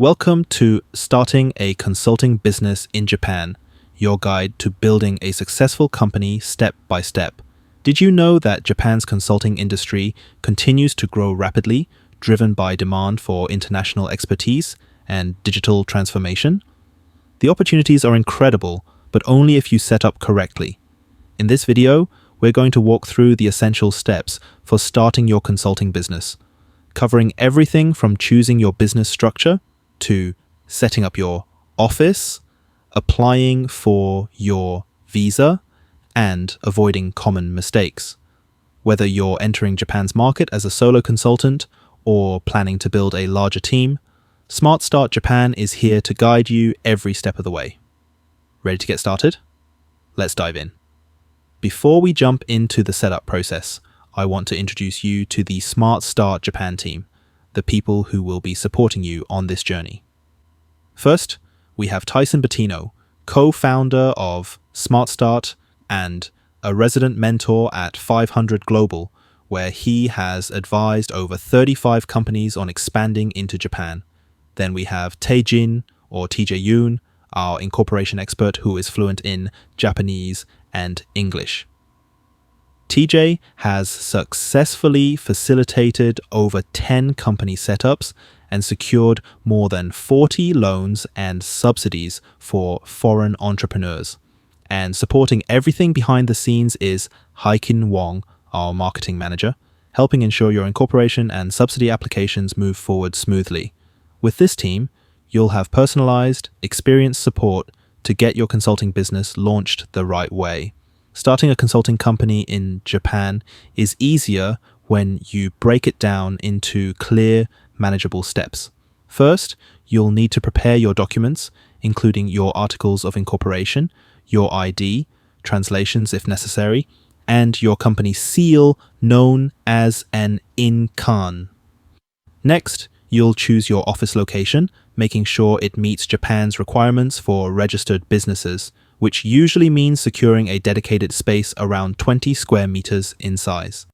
Welcome to Starting a Consulting Business in Japan, your guide to building a successful company step by step. Did you know that Japan's consulting industry continues to grow rapidly, driven by demand for international expertise and digital transformation? The opportunities are incredible, but only if you set up correctly. In this video, we're going to walk through the essential steps for starting your consulting business, covering everything from choosing your business structure to setting up your office, applying for your visa, and avoiding common mistakes. Whether you're entering Japan's market as a solo consultant or planning to build a larger team, SmartStart Japan is here to guide you every step of the way. Ready to get started? Let's dive in. Before we jump into the setup process, I want to introduce you to the SmartStart Japan team, the people who will be supporting you on this journey. First, we have Tyson Bettino, co-founder of SmartStart and a resident mentor at 500 Global, where he has advised over 35 companies on expanding into Japan. Then we have Tae-jin, or TJ Yoon, our Incorporation expert who is fluent in Japanese and English. TJ has successfully facilitated over 10 company setups and secured more than 40 loans and subsidies for foreign entrepreneurs. And supporting everything behind the scenes is Haikin Wong, our marketing manager, helping ensure your incorporation and subsidy applications move forward smoothly. With this team, you'll have personalized, experienced support to get your consulting business launched the right way. Starting a consulting company in Japan is easier when you break it down into clear, manageable steps. First, you'll need to prepare your documents, including your articles of incorporation, your ID, translations if necessary, and your company seal known as an inkan. Next, you'll choose your office location, making sure it meets Japan's requirements for registered businesses, which usually means securing a dedicated space around 20 square meters in size.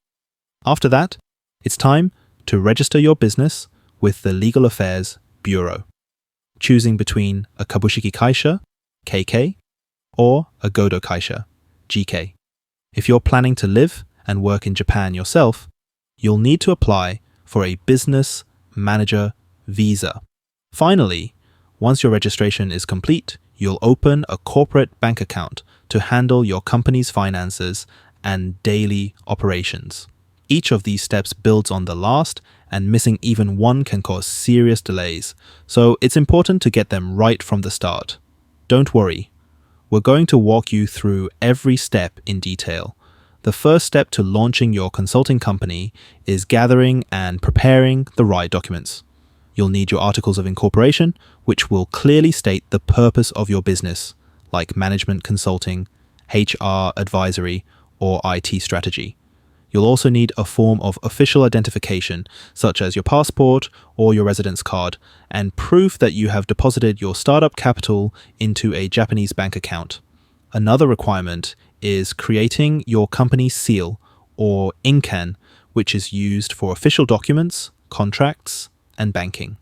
After that, it's time to register your business with the Legal Affairs Bureau, choosing between a Kabushiki Kaisha, KK, or a Godo Kaisha, GK. If you're planning to live and work in Japan yourself, you'll need to apply for a business manager visa. Finally, once your registration is complete, you'll open a corporate bank account to handle your company's finances and daily operations. Each of these steps builds on the last, and missing even one can cause serious delays, so it's important to get them right from the start. Don't worry, we're going to walk you through every step in detail. The first step to launching your consulting company is gathering and preparing the right documents. You'll need your articles of incorporation, which will clearly state the purpose of your business, like management consulting, HR advisory, or IT strategy. You'll also need a form of official identification, such as your passport or your residence card, and proof that you have deposited your startup capital into a Japanese bank account. Another requirement is creating your company seal, or inkan, which is used for official documents, contracts, and banking.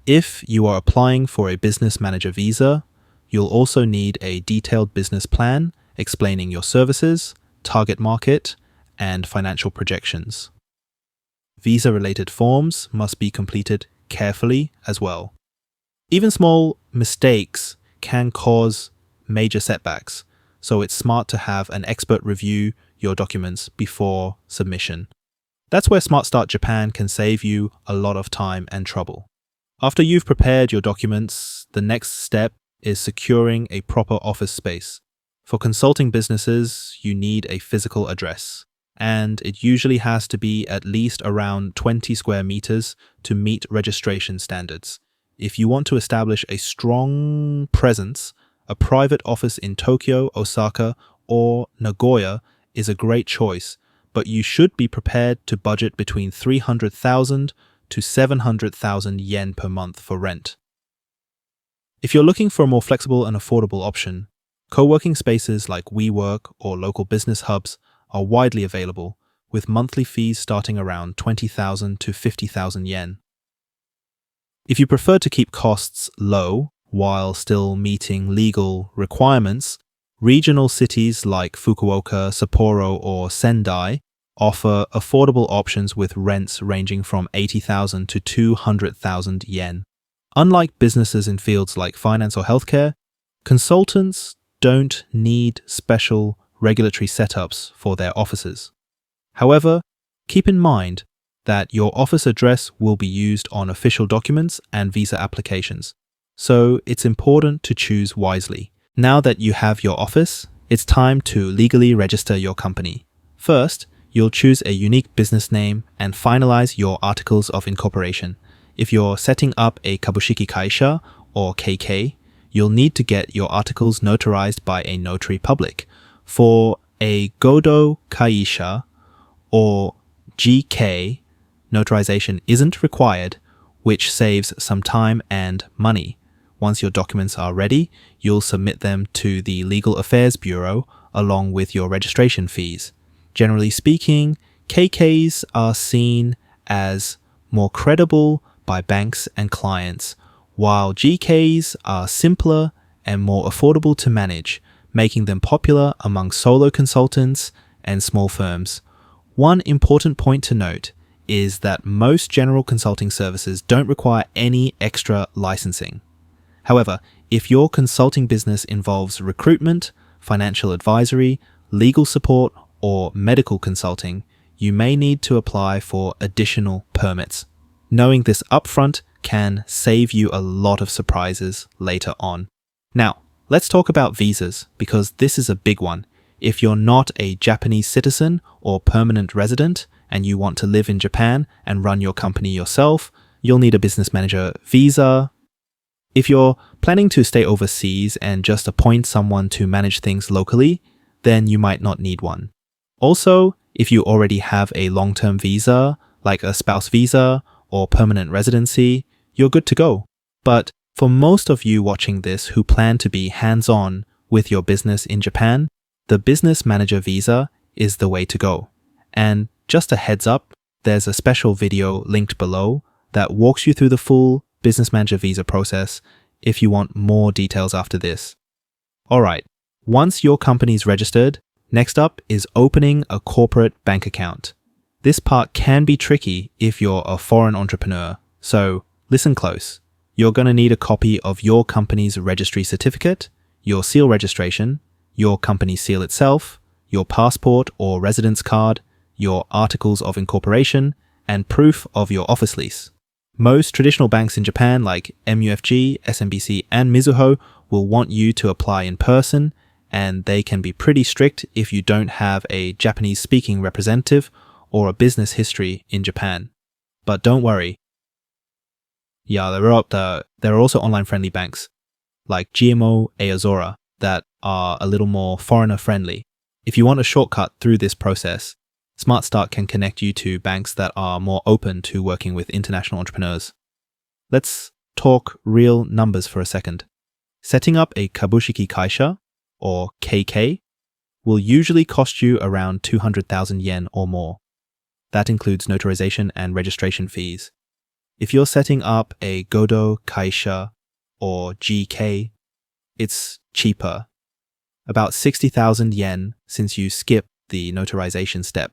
If you are applying for a business manager visa, you'll also need a detailed business plan explaining your services, target market, and financial projections. Visa-related forms must be completed carefully as well. Even small mistakes can cause major setbacks, so it's smart to have an expert review your documents before submission. That's where SmartStart Japan can save you a lot of time and trouble. After you've prepared your documents, the next step is securing a proper office space. For consulting businesses, you need a physical address, and it usually has to be at least around 20 square meters to meet registration standards. If you want to establish a strong presence, a private office in Tokyo, Osaka, or Nagoya is a great choice, but you should be prepared to budget between 300,000 to 700,000 yen per month for rent. If you're looking for a more flexible and affordable option, co-working spaces like WeWork or local business hubs are widely available, with monthly fees starting around 20,000 to 50,000 yen. If you prefer to keep costs low while still meeting legal requirements, regional cities like Fukuoka, Sapporo, or Sendai offer affordable options with rents ranging from 80,000 to 200,000 yen. Unlike businesses in fields like finance or healthcare, consultants don't need special regulatory setups for their offices. However, keep in mind that your office address will be used on official documents and visa applications, so it's important to choose wisely. Now that you have your office, it's time to legally register your company. First, you'll choose a unique business name and finalize your articles of incorporation. If you're setting up a kabushiki kaisha or KK, you'll need to get your articles notarized by a notary public. For a godo kaisha or GK, notarization isn't required, which saves some time and money. Once your documents are ready, you'll submit them to the Legal Affairs Bureau along with your registration fees. Generally speaking, KKs are seen as more credible by banks and clients, while GKs are simpler and more affordable to manage, making them popular among solo consultants and small firms. One important point to note is that most general consulting services don't require any extra licensing. However, if your consulting business involves recruitment, financial advisory, legal support, or medical consulting, you may need to apply for additional permits. Knowing this upfront can save you a lot of surprises later on. Now, let's talk about visas, because this is a big one. If you're not a Japanese citizen or permanent resident and you want to live in Japan and run your company yourself, you'll need a business manager visa. If you're planning to stay overseas and just appoint someone to manage things locally, then you might not need one. Also, if you already have a long-term visa, like a spouse visa or permanent residency, you're good to go. But for most of you watching this who plan to be hands-on with your business in Japan, the business manager visa is the way to go. And just a heads up, there's a special video linked below that walks you through the full business manager visa process if you want more details after this. Alright, once your company's registered, next up is opening a corporate bank account. This part can be tricky if you're a foreign entrepreneur, so listen close. You're going to need a copy of your company's registry certificate, your seal registration, your company seal itself, your passport or residence card, your articles of incorporation, and proof of your office lease. Most traditional banks in Japan like MUFG, SMBC, and Mizuho will want you to apply in person, and they can be pretty strict if you don't have a Japanese-speaking representative or a business history in Japan. But don't worry. Yeah, there are also online-friendly banks like GMO Azora that are a little more foreigner-friendly. If you want a shortcut through this process, SmartStart can connect you to banks that are more open to working with international entrepreneurs. Let's talk real numbers for a second. Setting up a kabushiki kaisha, or KK, will usually cost you around 200,000 yen or more. That includes notarization and registration fees. If you're setting up a godo kaisha, or GK, it's cheaper, about 60,000 yen since you skip the notarization step.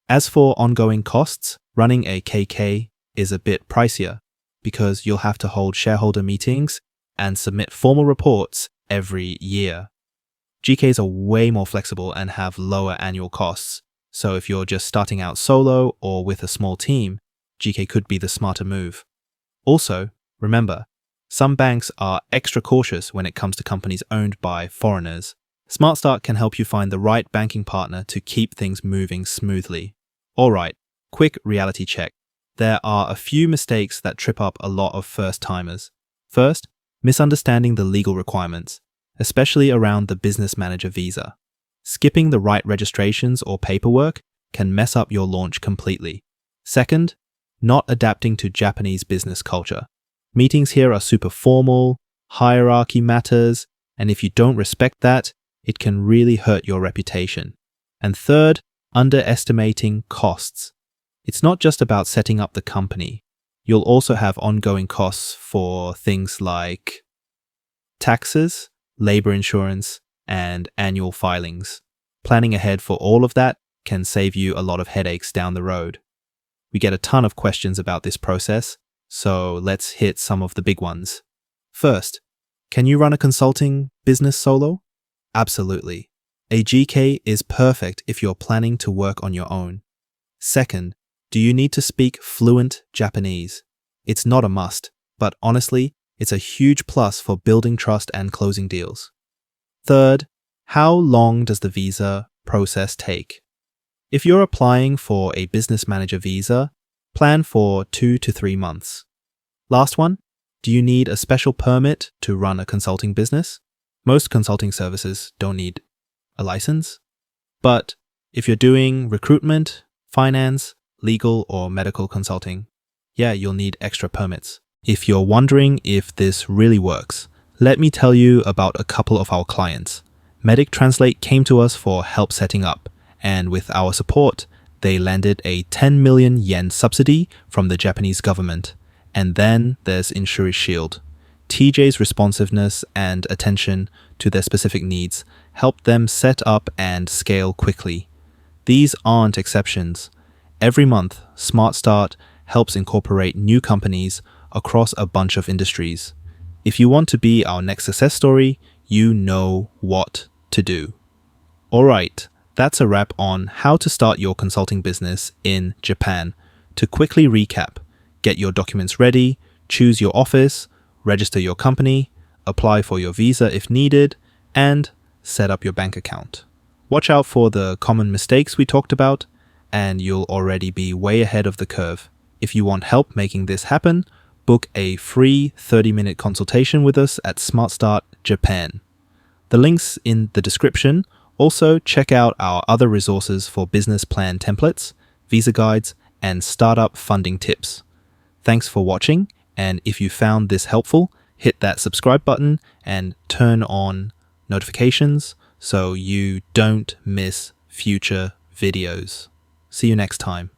As for ongoing costs, running a KK is a bit pricier because you'll have to hold shareholder meetings and submit formal reports every year. GKs are way more flexible and have lower annual costs, so if you're just starting out solo or with a small team, GK could be the smarter move. Also, remember, some banks are extra cautious when it comes to companies owned by foreigners. SmartStart can help you find the right banking partner to keep things moving smoothly. Alright, quick reality check. There are a few mistakes that trip up a lot of first-timers. First, misunderstanding the legal requirements, especially around the business manager visa. Skipping the right registrations or paperwork can mess up your launch completely. Second, not adapting to Japanese business culture. Meetings here are super formal, hierarchy matters, and if you don't respect that, it can really hurt your reputation. And third, underestimating costs. It's not just about setting up the company. You'll also have ongoing costs for things like taxes, labor insurance, and annual filings. Planning ahead for all of that can save you a lot of headaches down the road. We get a ton of questions about this process, so let's hit some of the big ones. First, can you run a consulting business solo? Absolutely. A GK is perfect if you're planning to work on your own. Second, do you need to speak fluent Japanese? It's not a must, but honestly, it's a huge plus for building trust and closing deals. Third, how long does the visa process take? If you're applying for a business manager visa, plan for 2 to 3 months. Last one, do you need a special permit to run a consulting business? Most consulting services don't need a license, but if you're doing recruitment, finance, legal, or medical consulting, yeah, you'll need extra permits. If you're wondering if this really works, let me tell you about a couple of our clients. Medic Translate came to us for help setting up, and with our support, they landed a 10 million yen subsidy from the Japanese government. And then there's Insuri Shield. TJ's responsiveness and attention to their specific needs helped them set up and scale quickly. These aren't exceptions. Every month, SmartStart helps incorporate new companies across a bunch of industries. If you want to be our next success story, you know what to do. Alright, that's a wrap on how to start your consulting business in Japan. To quickly recap, get your documents ready, choose your office, register your company, apply for your visa if needed, and set up your bank account. Watch out for the common mistakes we talked about, and you'll already be way ahead of the curve. If you want help making this happen, book a free 30-minute consultation with us at SmartStart Japan. The link's in the description. Also, check out our other resources for business plan templates, visa guides, and startup funding tips. Thanks for watching, and if you found this helpful, hit that subscribe button and turn on notifications so you don't miss future videos. See you next time.